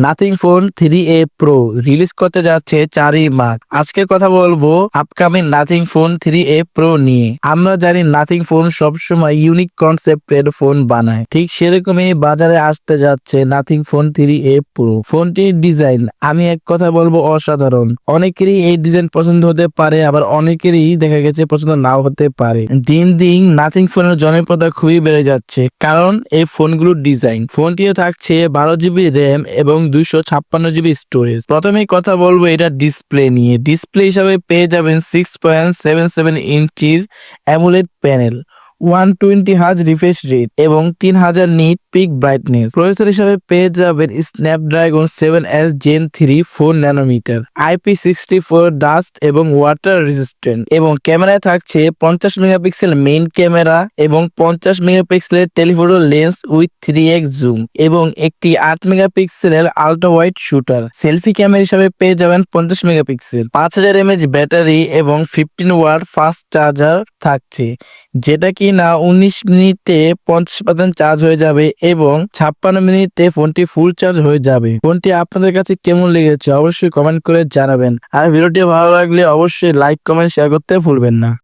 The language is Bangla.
Nothing phone 3A pro release করতে যাচ্ছে 4ই মার্চ। আজকে কথা বলবো upcoming nothing phone 3A pro নিয়ে। আমরা জানি নাথিং ফোন সবসময় ইউনিক কনসেপ্টের ফোন বানায়, ঠিক সেরকমই বাজারে আসতে যাচ্ছে নাথিং ফোন 3A প্রো। ফোনটির ডিজাইন আমি এক কথা বলবো অসাধারণ। অনেকেরই এই ডিজাইন পছন্দ হতে পারে, আবার অনেকেরই দেখা গেছে পছন্দ নাও হতে পারে। দিন দিন নাথিং ফোনের জনপ্রিয়তা খুবই বেড়ে যাচ্ছে, কারণ এই ফোনগুলোর ডিজাইন। ফোনটিও থাকছে 12GB র্যাম এবং 256GB স্টোরেজ। প্রথমেই কথা বলবো এটা ডিসপ্লে নিয়ে। ডিসপ্লে হিসাবে পেয়ে যাবেন 6.77 ইঞ্চির AMOLED panel, 120 hertz refresh rate এবং 3000 নিট পিক ব্রাইটনেস। প্রসেসর হিসাবে পেয়ে যাবেন Snapdragon 7S Gen 3 4 nanometre, IP64 dust এবং ওয়াটার রেজিস্ট্যান্ট। এবং ক্যামেরায় থাকছে 50 মেগাপিক্সেল মেইন ক্যামেরা এবং 50 মেগাপিক্সেলের telephoto lens with 3x zoom এবং একটি 8 মেগাপিক্সেলের ultra wide shooter. Selfie camera হিসাবে পেয়ে যাবেন 50 মেগাপিক্সেল, 5000 mAh ব্যাটারি এবং 15 ওয়াট ফাস্ট চার্জার থাকছে, যেটা কি না 19 মিনিটে 50% চার্জ হয়ে যাবে এবং 56 মিনিটে ফোনটি ফুল চার্জ হয়ে যাবে। ফোনটি আপনাদের কাছে কেমন লেগেছে অবশ্যই কমেন্ট করে জানাবেন, আর ভিডিওটি ভালো লাগলে অবশ্যই লাইক কমেন্ট শেয়ার করতে ভুলবেন না।